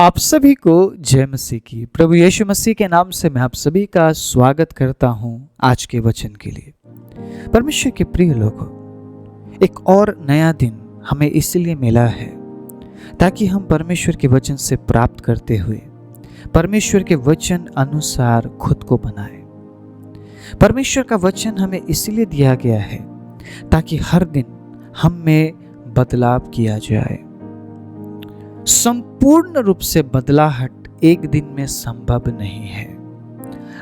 आप सभी को जय मसीह की। प्रभु यीशु मसीह के नाम से मैं आप सभी का स्वागत करता हूं आज के वचन के लिए। परमेश्वर के प्रिय लोगों, एक और नया दिन हमें इसलिए मिला है ताकि हम परमेश्वर के वचन से प्राप्त करते हुए परमेश्वर के वचन अनुसार खुद को बनाएं। परमेश्वर का वचन हमें इसलिए दिया गया है ताकि हर दिन हम में बदलाव किया जाए। संपूर्ण रूप से बदलाहट एक दिन में संभव नहीं है।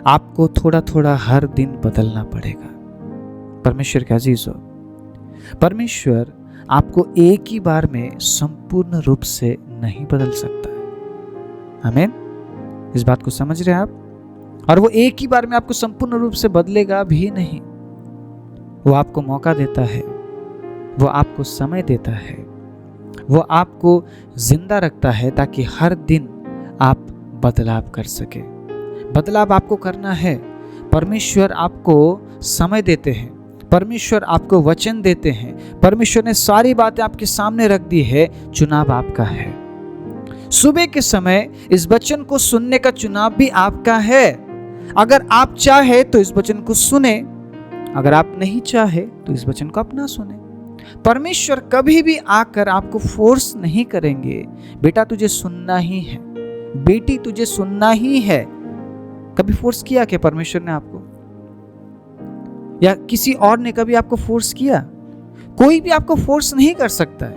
आपको थोड़ा थोड़ा हर दिन बदलना पड़ेगा। परमेश्वर के अजीजों, परमेश्वर आपको एक ही बार में संपूर्ण रूप से नहीं बदल सकता है। आमीन। इस बात को समझ रहे हैं आप? और वो एक ही बार में आपको संपूर्ण रूप से बदलेगा भी नहीं। वो आपको मौका देता है, वो आपको समय देता है, वो आपको जिंदा रखता है ताकि हर दिन आप बदलाव कर सके। बदलाव आपको करना है। परमेश्वर आपको समय देते हैं, परमेश्वर आपको वचन देते हैं, परमेश्वर ने सारी बातें आपके सामने रख दी है। चुनाव आपका है। सुबह के समय इस वचन को सुनने का चुनाव भी आपका है। अगर आप चाहे तो इस वचन को सुने, अगर आप नहीं चाहे तो इस वचन को आप ना सुने। परमेश्वर कभी भी आकर आपको फोर्स नहीं करेंगे, बेटा तुझे सुनना ही है, बेटी तुझे सुनना ही है। कभी फोर्स किया क्या परमेश्वर ने आपको? या किसी और ने कभी आपको फोर्स किया? कोई भी आपको फोर्स नहीं कर सकता है।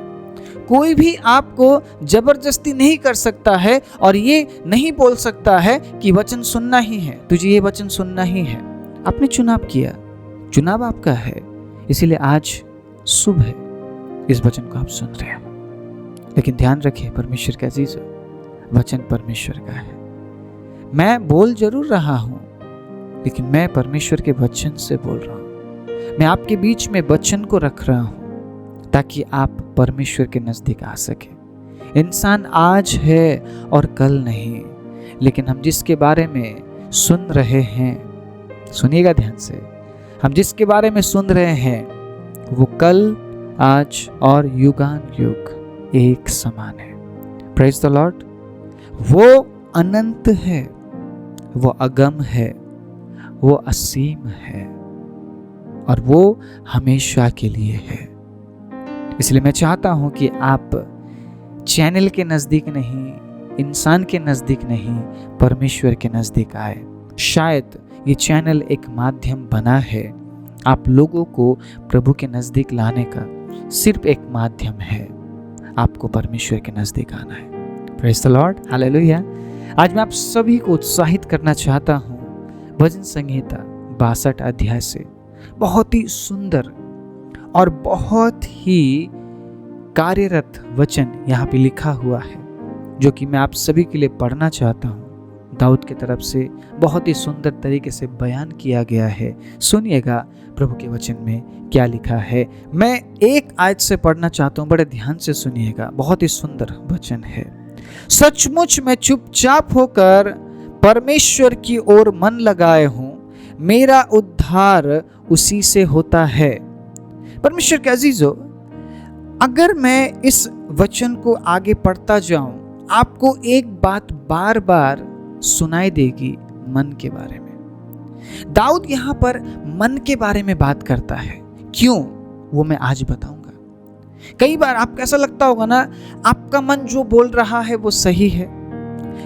कोई भी आपको जबरदस्ती नहीं कर सकता है और ये नहीं बोल सकता है कि वचन सुनना ही है, तुझे ये वचन सुनना ही है। आपने चुनाव किया, चुनाव आपका है। इसीलिए आज सुबह इस वचन को आप सुन रहे हैं। लेकिन ध्यान रखिए परमेश्वर का अजीजों, वचन परमेश्वर का है। मैं बोल जरूर रहा हूं, लेकिन मैं परमेश्वर के वचन से बोल रहा हूं। मैं आपके बीच में वचन को रख रहा हूं ताकि आप परमेश्वर के नजदीक आ सके। इंसान आज है और कल नहीं, लेकिन हम जिसके बारे में सुन रहे हैं, सुनिएगा ध्यान से, हम जिसके बारे में सुन रहे हैं वो कल, आज और युगान युग एक समान है। Praise the Lord. वो अनंत है, वो अगम है, वो असीम है और वो हमेशा के लिए है। इसलिए मैं चाहता हूं कि आप चैनल के नजदीक नहीं, इंसान के नजदीक नहीं, परमेश्वर के नजदीक आए। शायद ये चैनल एक माध्यम बना है, आप लोगों को प्रभु के नजदीक लाने का सिर्फ एक माध्यम है। आपको परमेश्वर के नजदीक आना है। Praise the Lord, hallelujah. आज मैं आप सभी को उत्साहित करना चाहता हूं भजन संहिता 62 अध्याय से। बहुत ही सुंदर और बहुत ही कार्यरत वचन यहाँ पे लिखा हुआ है, जो कि मैं आप सभी के लिए पढ़ना चाहता हूँ। दाऊद की तरफ से बहुत ही सुंदर तरीके से बयान किया गया है। सुनिएगा प्रभु के वचन में क्या लिखा है। मैं एक आयत से पढ़ना चाहता हूं, बड़े ध्यान से सुनिएगा। बहुत ही सुंदर वचन है। सचमुच मैं चुपचाप होकर परमेश्वर की ओर मन लगाए हूं, मेरा उद्धार उसी से होता है। परमेश्वर के अजीजों, अगर मैं इस वचन को आगे पढ़ता जाऊं, आपको एक बात बार बार सुनाई देगी, मन के बारे में। दाऊद यहां पर मन के बारे में बात करता है। क्यों, वो मैं आज बताऊंगा। कई बार आपको ऐसा लगता होगा ना, आपका मन जो बोल रहा है वो सही है।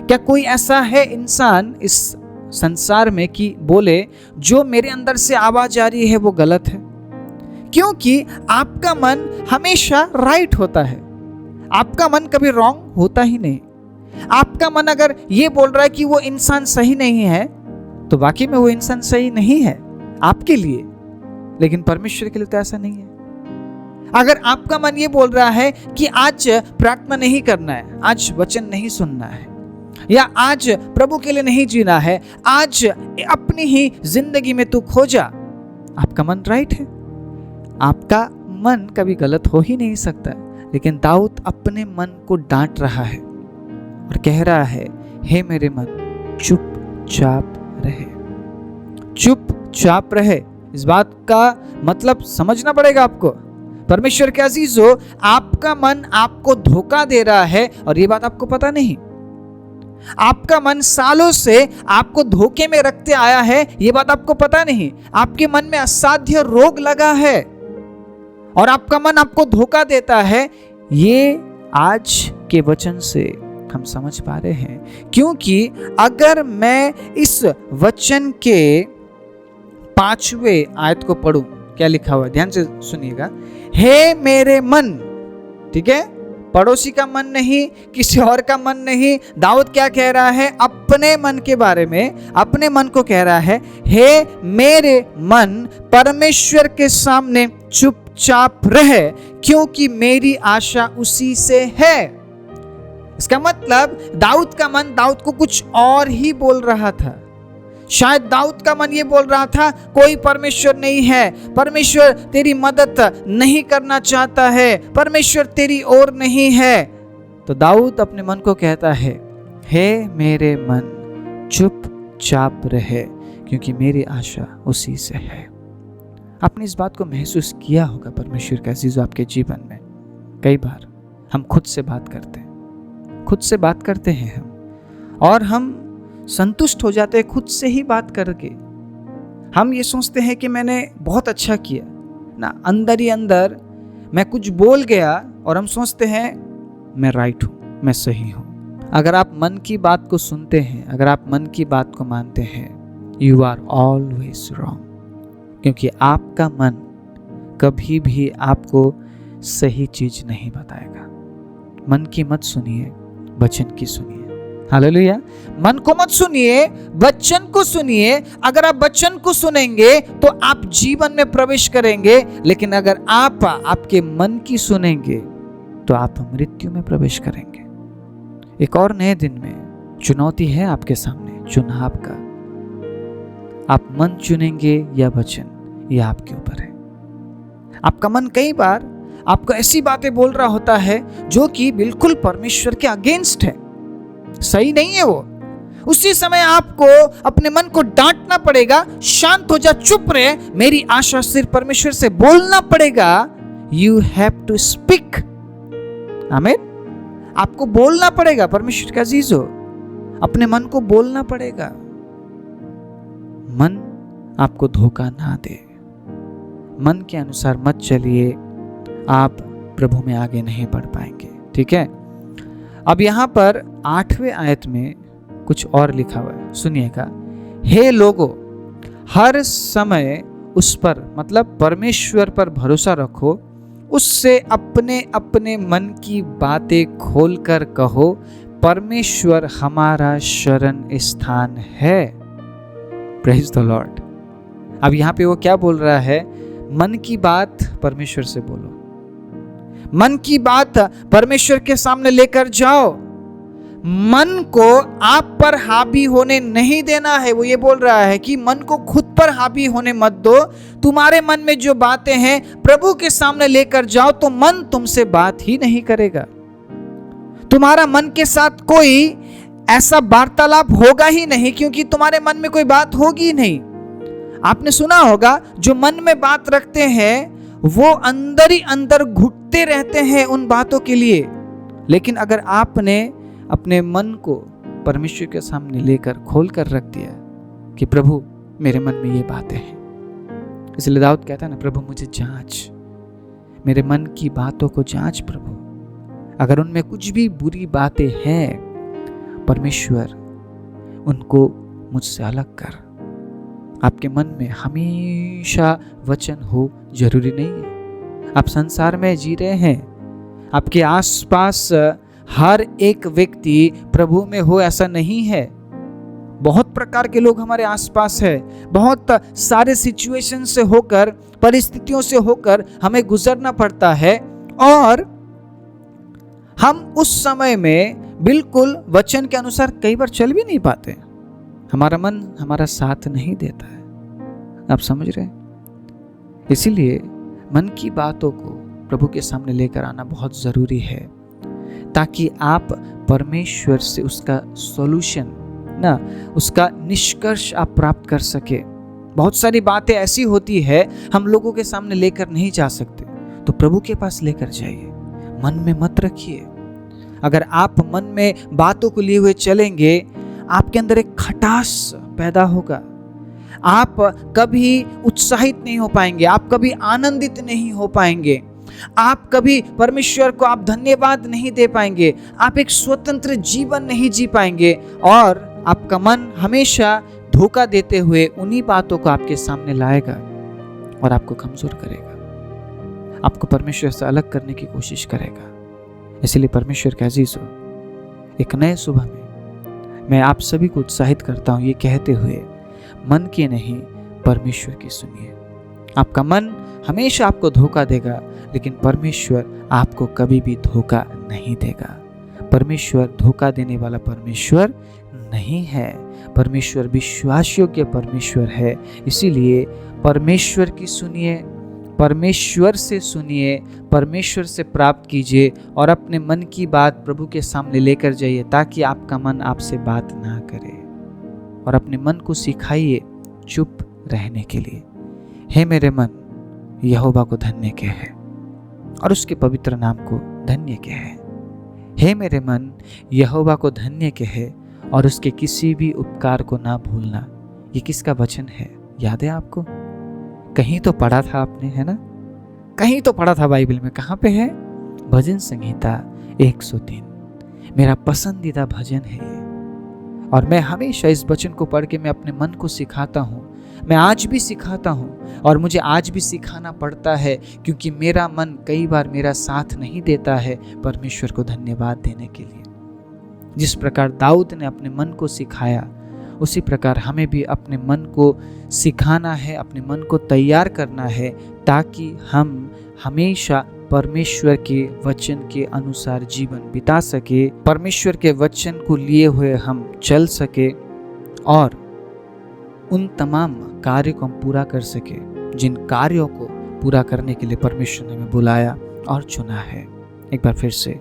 क्या कोई ऐसा है इंसान इस संसार में कि बोले जो मेरे अंदर से आवाज आ रही है वो गलत है? क्योंकि आपका मन हमेशा राइट होता है। आपका मन कभी रॉन्ग होता ही नहीं। आपका मन अगर ये बोल रहा है कि वो इंसान सही नहीं है, तो वाकई में वो इंसान सही नहीं है आपके लिए, लेकिन परमेश्वर के लिए तो ऐसा नहीं है। अगर आपका मन ये बोल रहा है कि आज प्रार्थना नहीं करना है, आज वचन नहीं सुनना है, या आज प्रभु के लिए नहीं जीना है, आज अपनी ही जिंदगी में तू खो जा, आपका मन राइट है। आपका मन कभी गलत हो ही नहीं सकता। लेकिन दाऊद अपने मन को डांट रहा है और कह रहा है, हे मेरे मन, चुपचाप रहे, चुपचाप रहे। इस बात का मतलब समझना पड़ेगा आपको। परमेश्वर के अजीजों, आपका मन आपको धोखा दे रहा है और ये बात आपको पता नहीं। आपका मन सालों से आपको धोखे में रखते आया है, ये बात आपको पता नहीं। आपके मन में असाध्य रोग लगा है और आपका मन आपको धोखा देता है। ये आज के वचन से हम समझ पा रहे हैं, क्योंकि अगर मैं इस वचन के 5वें आयत को पढ़ूं, क्या लिखा हुआ है, ध्यान से सुनिएगा। हे मेरे मन, ठीक है, पड़ोसी का मन नहीं, किसी और का मन नहीं। दाऊद क्या कह रहा है अपने मन के बारे में? अपने मन को कह रहा है, हे मेरे मन, परमेश्वर के सामने चुपचाप रह, क्योंकि मेरी आशा उसी से है। इसका मतलब दाऊद का मन दाऊद को कुछ और ही बोल रहा था। शायद दाऊद का मन ये बोल रहा था, कोई परमेश्वर नहीं है, परमेश्वर तेरी मदद नहीं करना चाहता है, परमेश्वर तेरी ओर नहीं है। तो दाऊद अपने मन को कहता है, हे मेरे मन, चुपचाप रहे, क्योंकि मेरी आशा उसी से है। आपने इस बात को महसूस किया होगा परमेश्वर का अजीजों, आपके जीवन में कई बार हम खुद से बात करते हैं हम, और हम संतुष्ट हो जाते हैं खुद से ही बात करके। हम ये सोचते हैं कि मैंने बहुत अच्छा किया ना, अंदर ही अंदर मैं कुछ बोल गया और हम सोचते हैं मैं राइट हूँ, मैं सही हूँ। अगर आप मन की बात को सुनते हैं, अगर आप मन की बात को मानते हैं, यू आर ऑलवेज रॉन्ग, क्योंकि आपका मन कभी भी आपको सही चीज नहीं बताएगा। मन की मत सुनिए, वचन की सुनिए। हालेलुया। मन को मत सुनिए, वचन को सुनिए। अगर आप वचन को सुनेंगे तो आप जीवन में प्रवेश करेंगे, लेकिन अगर आप आपके मन की सुनेंगे तो आप मृत्यु में प्रवेश करेंगे। एक और नए दिन में चुनौती है आपके सामने, चुनाव का। आप मन चुनेंगे या वचन, ये आपके ऊपर है। आपका मन कई बार आपको ऐसी बातें बोल रहा होता है जो कि बिल्कुल परमेश्वर के अगेंस्ट है, सही नहीं है वो। उसी समय आपको अपने मन को डांटना पड़ेगा, शांत हो जा, चुप रहे, मेरी आशा सिर्फ परमेश्वर से, बोलना पड़ेगा। You have to speak. आमीन। आपको बोलना पड़ेगा परमेश्वर का अजीजों, अपने मन को बोलना पड़ेगा। मन आपको धोखा ना दे, मन के अनुसार मत चलिए, आप प्रभु में आगे नहीं बढ़ पाएंगे। ठीक है। अब यहां पर 8वें आयत में कुछ और लिखा हुआ है, सुनिएगा। हे लोगों, हर समय उस पर, मतलब परमेश्वर पर भरोसा रखो, उससे अपने अपने मन की बातें खोलकर कहो, परमेश्वर हमारा शरण स्थान है। Praise the Lord. अब यहां पे वो क्या बोल रहा है? मन की बात परमेश्वर से बोलो, मन की बात परमेश्वर के सामने लेकर जाओ। मन को आप पर हावी होने नहीं देना है। वो ये बोल रहा है कि मन को खुद पर हावी होने मत दो। तुम्हारे मन में जो बातें हैं प्रभु के सामने लेकर जाओ, तो मन तुमसे बात ही नहीं करेगा। तुम्हारा मन के साथ कोई ऐसा वार्तालाप होगा ही नहीं, क्योंकि तुम्हारे मन में कोई बात होगी नहीं। आपने सुना होगा, जो मन में बात रखते हैं वो अंदर ही अंदर घुटते रहते हैं उन बातों के लिए। लेकिन अगर आपने अपने मन को परमेश्वर के सामने लेकर खोल कर रख दिया कि प्रभु मेरे मन में ये बातें हैं, इसलिए दाऊद कहता है ना, प्रभु मुझे जांच, मेरे मन की बातों को जांच प्रभु। अगर उनमें कुछ भी बुरी बातें हैं, परमेश्वर उनको मुझसे अलग कर। आपके मन में हमेशा वचन हो जरूरी नहीं है। आप संसार में जी रहे हैं, आपके आसपास हर एक व्यक्ति प्रभु में हो ऐसा नहीं है। बहुत प्रकार के लोग हमारे आसपास है, बहुत सारे सिचुएशन से होकर, परिस्थितियों से होकर हमें गुजरना पड़ता है, और हम उस समय में बिल्कुल वचन के अनुसार कई बार चल भी नहीं पाते। हमारा मन हमारा साथ नहीं देता है। आप समझ रहे हैं? इसीलिए मन की बातों को प्रभु के सामने लेकर आना बहुत जरूरी है, ताकि आप परमेश्वर से उसका सॉल्यूशन ना, उसका निष्कर्ष आप प्राप्त कर सके। बहुत सारी बातें ऐसी होती है हम लोगों के सामने लेकर नहीं जा सकते, तो प्रभु के पास लेकर जाइए, मन में मत रखिए। अगर आप मन में बातों को लिए हुए चलेंगे, आपके अंदर एक खटास पैदा होगा। आप कभी उत्साहित नहीं हो पाएंगे, आप कभी आनंदित नहीं हो पाएंगे, आप कभी परमेश्वर को आप धन्यवाद नहीं दे पाएंगे, आप एक स्वतंत्र जीवन नहीं जी पाएंगे और आपका मन हमेशा धोखा देते हुए उन्हीं बातों को आपके सामने लाएगा और आपको कमजोर करेगा, आपको परमेश्वर से अलग करने की कोशिश करेगा। इसलिए परमेश्वर के अजीजों, एक नए सुबह में मैं आप सभी को उत्साहित करता हूं ये कहते हुए, मन की नहीं परमेश्वर की सुनिए। आपका मन हमेशा आपको धोखा देगा, लेकिन परमेश्वर आपको कभी भी धोखा नहीं देगा। परमेश्वर धोखा देने वाला परमेश्वर नहीं है, परमेश्वर विश्वास योग्य परमेश्वर है। इसीलिए परमेश्वर की सुनिए, परमेश्वर से सुनिए, परमेश्वर से प्राप्त कीजिए और अपने मन की बात प्रभु के सामने लेकर जाइए, ताकि आपका मन आपसे बात ना करे। और अपने मन को सिखाइए चुप रहने के लिए। हे मेरे मन, यहोवा को धन्य कह है और उसके पवित्र नाम को धन्य कह है। हे मेरे मन, यहोवा को धन्य कह है और उसके किसी भी उपकार को ना भूलना। ये किसका वचन है, याद है आपको? कहीं तो पढ़ा था आपने, है ना? कहीं तो पढ़ा था बाइबल में। कहाँ पे है? भजन संहिता 103। मेरा पसंदीदा भजन है ये, और मैं हमेशा इस वचन को पढ़ के मैं अपने मन को सिखाता हूँ। मैं आज भी सिखाता हूँ और मुझे आज भी सिखाना पड़ता है, क्योंकि मेरा मन कई बार मेरा साथ नहीं देता है परमेश्वर को धन्यवाद देने के लिए। जिस प्रकार दाऊद ने अपने मन को सिखाया, उसी प्रकार हमें भी अपने मन को सिखाना है, अपने मन को तैयार करना है, ताकि हम हमेशा परमेश्वर के वचन के अनुसार जीवन बिता सके, परमेश्वर के वचन को लिए हुए हम चल सके और उन तमाम कार्यों को हम पूरा कर सके जिन कार्यों को पूरा करने के लिए परमेश्वर ने हमें बुलाया और चुना है। एक बार फिर से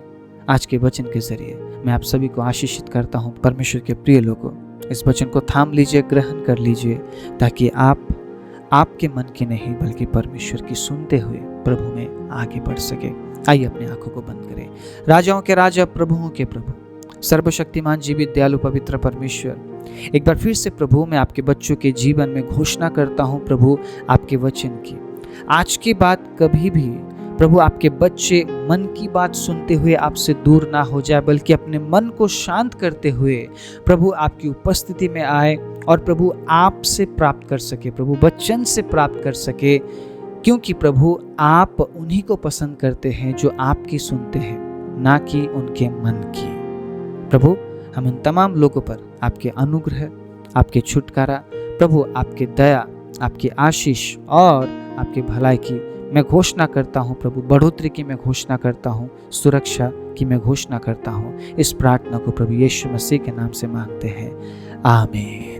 आज के वचन के जरिए मैं आप सभी को आशीषित करता हूँ। परमेश्वर के प्रिय लोगों, इस वचन को थाम लीजिए, ग्रहण कर लीजिए, ताकि आप आपके मन की नहीं बल्कि परमेश्वर की सुनते हुए प्रभु में आगे बढ़ सके। आइए अपनी आंखों को बंद करें। राजाओं के राजा, प्रभुओं के प्रभु, सर्वशक्तिमान जीवित दयालु पवित्र परमेश्वर, एक बार फिर से प्रभु मैं आपके बच्चों के जीवन में घोषणा करता हूं प्रभु आपके वचन की। आज के बाद कभी भी प्रभु आपके बच्चे मन की बात सुनते हुए आपसे दूर ना हो जाए, बल्कि अपने मन को शांत करते हुए प्रभु आपकी उपस्थिति में आए और प्रभु आपसे प्राप्त कर सके, प्रभु वचन से प्राप्त कर सके, क्योंकि प्रभु आप उन्हीं को पसंद करते हैं जो आपकी सुनते हैं, ना कि उनके मन की। प्रभु हम उन तमाम लोगों पर आपके अनुग्रह, आपके छुटकारा, प्रभु आपके दया, आपकी आशीष और आपकी भलाई की मैं घोषणा करता हूँ। प्रभु बढ़ोतरी की मैं घोषणा करता हूँ, सुरक्षा की मैं घोषणा करता हूँ। इस प्रार्थना को प्रभु यीशु मसीह के नाम से मांगते हैं, आमीन।